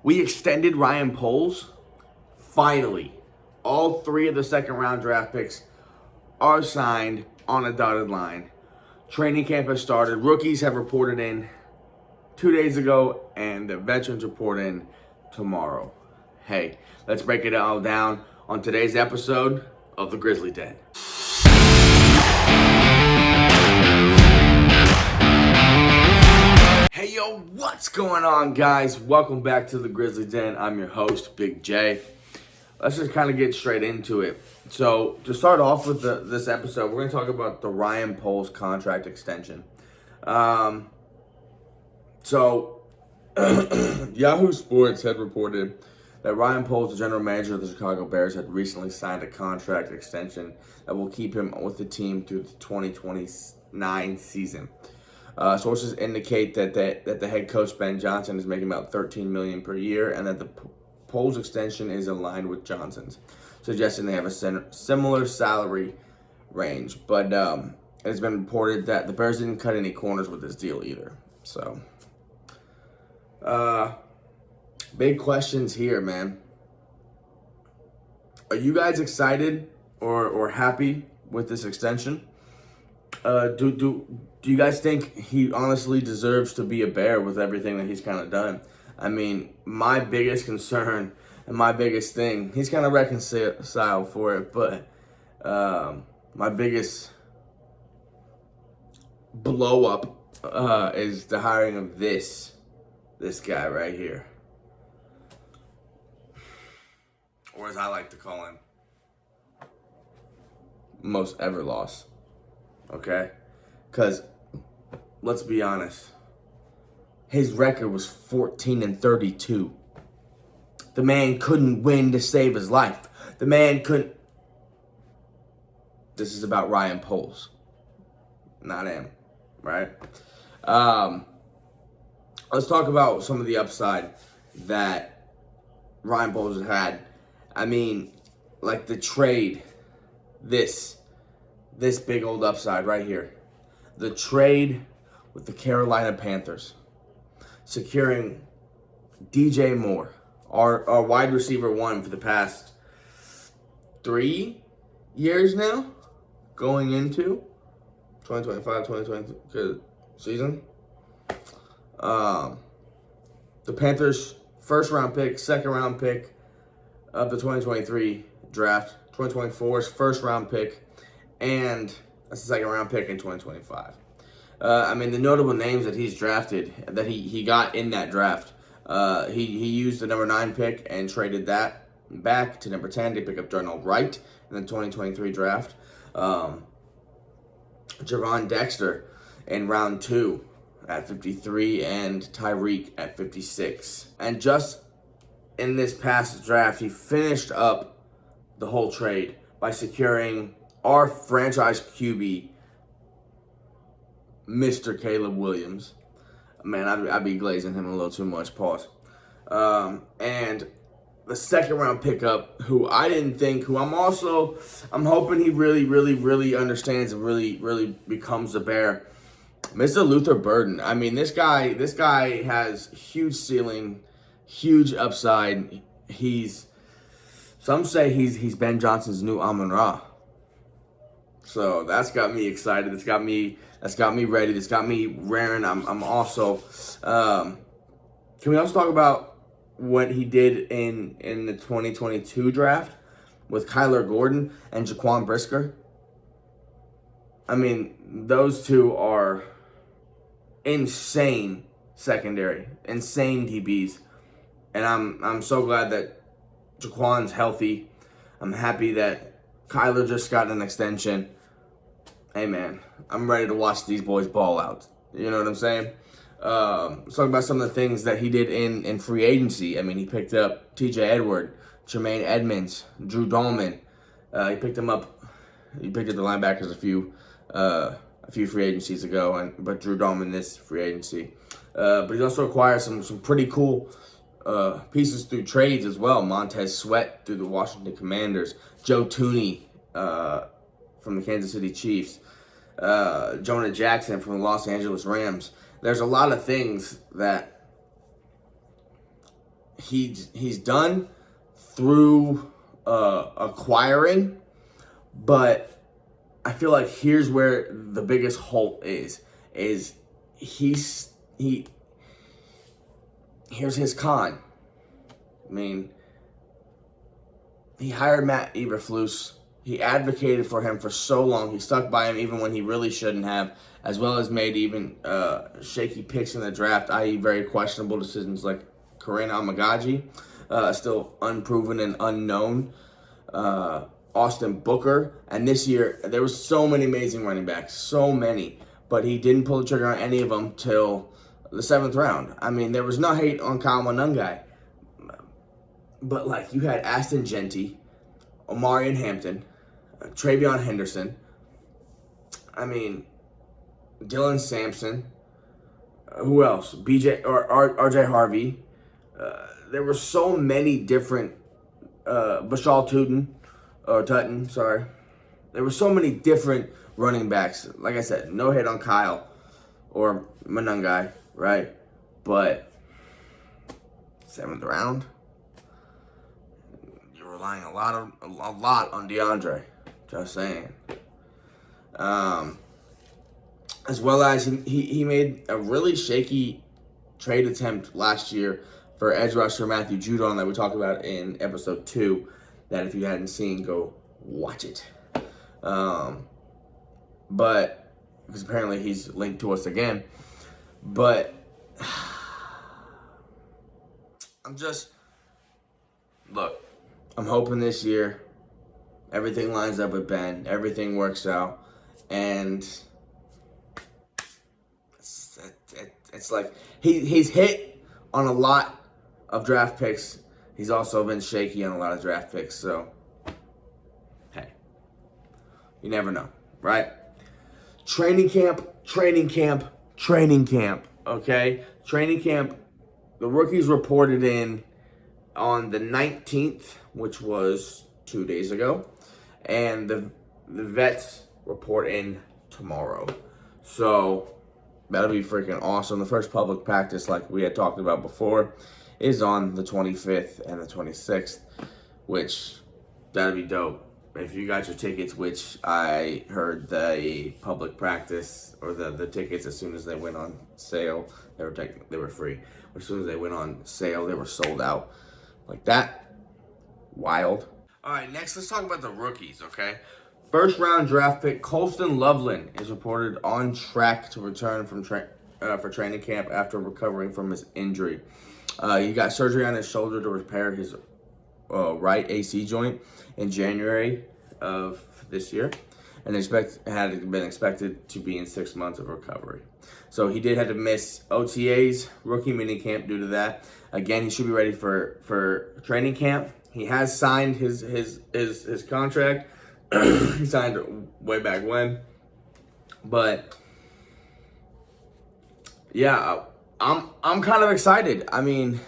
We extended Ryan Poles. Finally, all 3 of the second-round draft picks are signed on a dotted line. Training camp has started. Rookies have reported in 2 days ago, and the veterans report in tomorrow. Hey, let's break it all down on today's episode of the GrizzlyDen. Hey yo, what's going on, guys? Welcome back to the GrizzlyDen. I'm your host, Big J. Let's just kind of get straight into it. So, to start off with this episode, we're going to talk about the Ryan Poles contract extension. Yahoo Sports had reported that Ryan Poles, the general manager of the Chicago Bears, had recently signed a contract extension that will keep him with the team through the 2029 season. Sources indicate that the head coach, Ben Johnson, is making about $13 million per year, and that the Poles extension is aligned with Johnson's, suggesting they have a similar salary range. But it's been reported that the Bears didn't cut any corners with this deal either. So, big questions here, man. Are you guys excited or happy with this extension? Do you guys think he honestly deserves to be a Bear with everything that he's kind of done? I mean, my biggest concern and my biggest thing, he's kind of reconciled for it, but my biggest blow up is the hiring of this guy right here. Or as I like to call him, most ever lost. Okay? Because, let's be honest, his record was 14-32. The man couldn't win to save his life. The man couldn't. This is about Ryan Poles, not him, right? Let's talk about some of the upside that Ryan Poles has had. I mean, like the trade, this big old upside right here. The trade with the Carolina Panthers, securing DJ Moore, our wide receiver 1 for the past 3 years now, going into 2025-2026 season. The Panthers' first-round pick, second-round pick of the 2023 draft, 2024's first-round pick, and a second-round pick in 2025. I mean, the notable names that he's drafted, that he got in that draft, he used the number 9 pick and traded that back to number 10 to pick up Darnell Wright in the 2023 draft. Javon Dexter in round 2 at 53 and Tyreek at 56. And just in this past draft, he finished up the whole trade by securing our franchise QB, Mr. Caleb Williams. Man, I'd be glazing him a little too much, pause. And the second round pickup, who I'm hoping he really understands and really becomes a Bear, Mr. Luther Burden. I mean, this guy has huge ceiling, huge upside. Some say he's Ben Johnson's new Amon-Ra. So that's got me excited. That's got me ready. That's got me raring. I'm also. Can we also talk about what he did in the 2022 draft with Kyler Gordon and Jaquan Brisker? I mean, those two are insane secondary, insane DBs, and I'm so glad that Jaquan's healthy. I'm happy that Kyler just got an extension. Hey, man, I'm ready to watch these boys ball out. You know what I'm saying? Let's talk about some of the things that he did in free agency. I mean, he picked up T.J. Edward, Jermaine Edmonds, Drew Dahlman. He picked up the linebackers a few free agencies ago, but Drew Dahlman this free agency. But he also acquired some pretty cool pieces through trades as well. Montez Sweat through the Washington Commanders, Joe Tooney from the Kansas City Chiefs, Jonah Jackson from the Los Angeles Rams. There's a lot of things that he's done through acquiring, but I feel like here's where the biggest hole is here's his con. I mean, he hired Matt Eberflus. He advocated for him for so long. He stuck by him even when he really shouldn't have, as well as made even shaky picks in the draft, i.e. very questionable decisions like Kareem Amagaji, still unproven and unknown. Austin Booker. And this year, there was so many amazing running backs, so many. But he didn't pull the trigger on any of them till the 7th round. I mean, there was no hate on Kyle Monungai. But, like, you had Aston Genty, Omarion Hampton, Travion Henderson, I mean, Dylan Sampson, who else? RJ Harvey. There were so many different, Bashal Tutton, sorry. There were so many different running backs. Like I said, no hit on Kyle or Monungai, right? But 7th round, you're relying a lot on DeAndre. Just saying. As well as he made a really shaky trade attempt last year for edge rusher Matthew Judon that we talked about in episode 2. That if you hadn't seen, go watch it. But because apparently he's linked to us again. But I'm hoping this year everything lines up with Ben, everything works out, and it's like he's hit on a lot of draft picks. He's also been shaky on a lot of draft picks, so hey, you never know, right? Training camp, okay? Training camp, the rookies reported in on the 19th, which was 2 days ago, and the vets report in tomorrow. So that'll be freaking awesome. The first public practice, like we had talked about before, is on the 25th and the 26th, which that'll be dope. If you got your tickets, which I heard the public practice or the tickets as soon as they went on sale, they were free. But as soon as they went on sale, they were sold out. Like that, wild. All right, next let's talk about the rookies, okay? First round draft pick Colston Loveland is reported on track to return from for training camp after recovering from his injury. He got surgery on his shoulder to repair his right AC joint in January of this year, and had been expected to be in 6 months of recovery. So he did have to miss OTAs, rookie minicamp due to that. Again, he should be ready for training camp. He has signed his contract. He signed it way back when, but yeah, I'm kind of excited. I mean,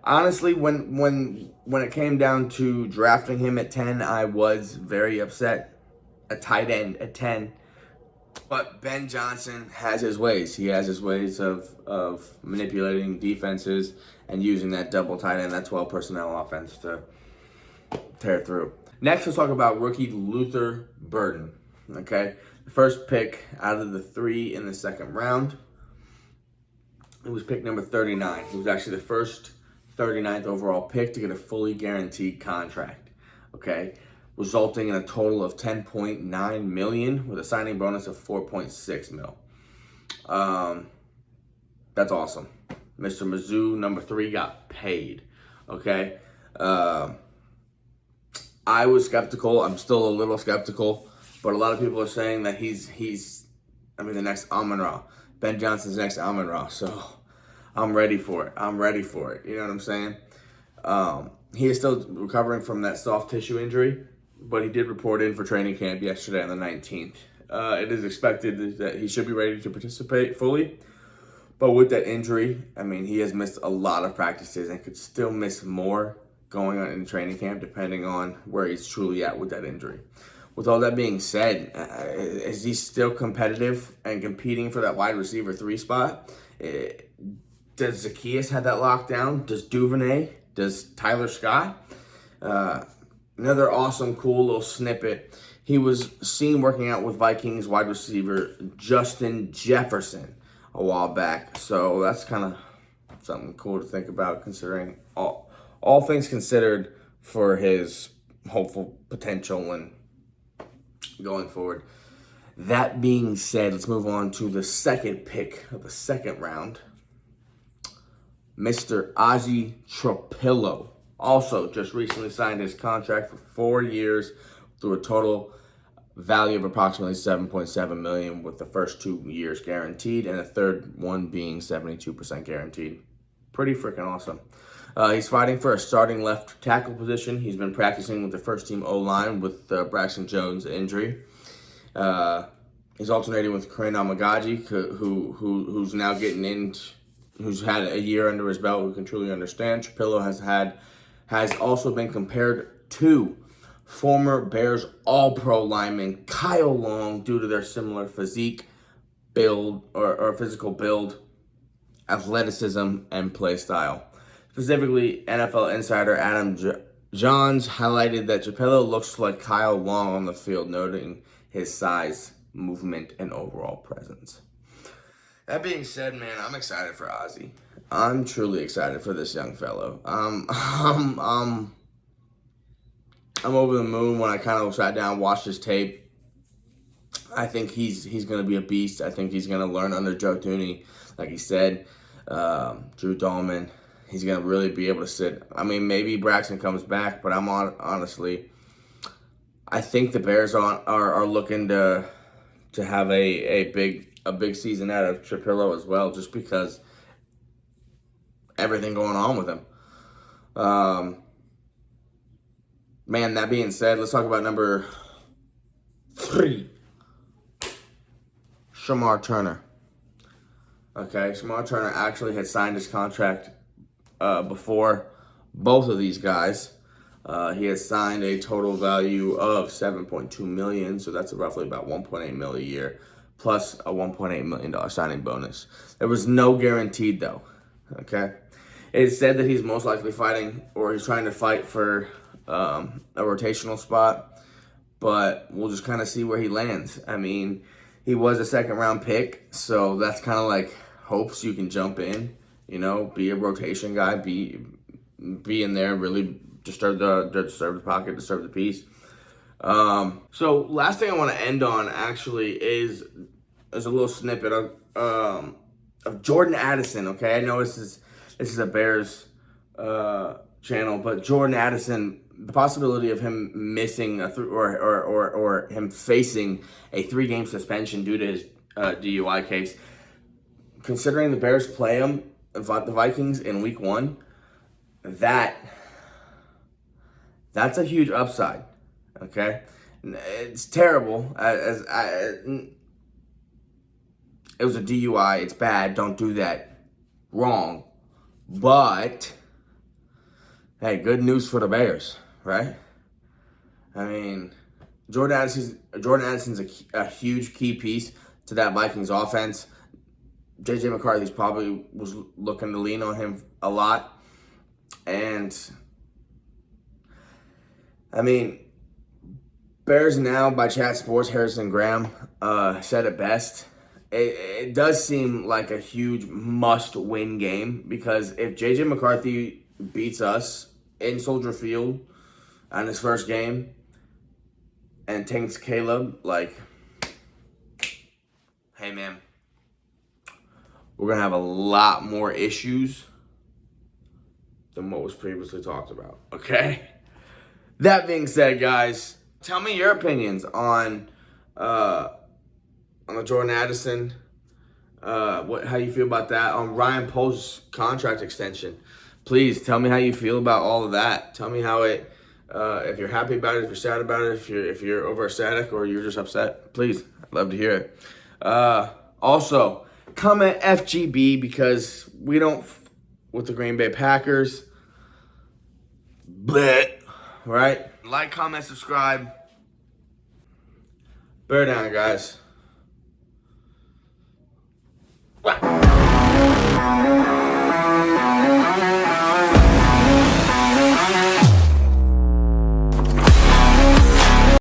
honestly, when it came down to drafting him at 10, I was very upset. A tight end at 10. But Ben Johnson has his ways. He has his ways of manipulating defenses and using that double tight end, that 12 personnel offense to tear through. Next, let's talk about rookie Luther Burden. Okay, the first pick out of the 3 in the 2nd round. It was pick number 39. He was actually the first 39th overall pick to get a fully guaranteed contract. Okay, resulting in a total of $10.9 million with a signing bonus of $4.6 million. That's awesome. Mr. Mizzou, number 3, got paid. Okay. I was skeptical. I'm still a little skeptical, but a lot of people are saying that he's the next Amon-Ra. Ben Johnson's next Amon-Ra. So I'm ready for it. You know what I'm saying? He is still recovering from that soft tissue injury, but he did report in for training camp yesterday on the 19th. It is expected that he should be ready to participate fully. But with that injury, I mean, he has missed a lot of practices and could still miss more going on in training camp, depending on where he's truly at with that injury. With all that being said, is he still competitive and competing for that wide receiver 3 spot? Does Zacchaeus have that locked down? Does Duvernay? Does Tyler Scott? Another awesome, cool little snippet. He was seen working out with Vikings wide receiver Justin Jefferson a while back. So that's kind of something cool to think about, considering all things considered for his hopeful potential and going forward. That being said, let's move on to the second pick of the second round. Mr. Ozzy Tropillo also just recently signed his contract for 4 years through a total value of approximately $7.7 million, with the first 2 years guaranteed and the third one being 72% guaranteed. Pretty freaking awesome. He's fighting for a starting left tackle position. He's been practicing with the first team O-line with Braxton Jones' injury. He's alternating with Kareem Amagaji, who's now getting in, who's had a year under his belt, who can truly understand. Tropillo has also been compared to former Bears All-Pro lineman Kyle Long due to their similar physique, build, or physical build, athleticism, and play style. Specifically, NFL insider Adam Johns highlighted that Tropillo looks like Kyle Long on the field, noting his size, movement, and overall presence. That being said, man, I'm excited for Ozzy. I'm truly excited for this young fellow. I'm over the moon when I kind of sat down and watched his tape. I think he's going to be a beast. I think he's going to learn under Joe Thuney, like he said. Drew Dahlman, he's going to really be able to sit. I mean, maybe Braxton comes back, but honestly, I think the Bears are looking to have a big season out of Tropillo as well, just because everything going on with him. Man, that being said, let's talk about number 3, Shamar Turner. Okay, Shamar Turner actually had signed his contract before both of these guys. He has signed a total value of $7.2 million, so that's roughly about $1.8 million a year, plus a $1.8 million signing bonus. There was no guaranteed, though, okay? It said that he's most likely fighting, or he's trying to fight for a rotational spot, but we'll just kind of see where he lands. I mean, he was a second-round pick, so that's kind of like hopes you can jump in, you know, be a rotation guy, be in there, really disturb the pocket, disturb the piece. So last thing I want to end on actually is a little snippet of Jordan Addison. Okay, I know this is a Bears channel, but Jordan Addison, the possibility of him missing or him facing a 3-game suspension due to his DUI case. Considering the Bears play the Vikings in Week 1, that's a huge upside. Okay, it's terrible. It was a DUI. It's bad. Don't do that. Wrong. But hey, good news for the Bears, right? I mean, Jordan Addison's a huge key piece to that Vikings offense. J.J. McCarthy's probably was looking to lean on him a lot. And, I mean, Bears Now by Chat Sports, Harrison Graham said it best. It does seem like a huge must-win game, because if J.J. McCarthy beats us in Soldier Field on his first game and tanks Caleb, like, hey, man, we're going to have a lot more issues than what was previously talked about, okay? That being said, guys, tell me your opinions on the Jordan Addison, how you feel about that, on Ryan Pohl's contract extension. Please tell me how you feel about all of that. Tell me how it, if you're happy about it, if you're sad about it, if you're over ecstatic or you're just upset. Please, I'd love to hear it. Also, comment FGB, because we don't with the Green Bay Packers. But right? Like, comment, subscribe. Bear down, guys. Wow.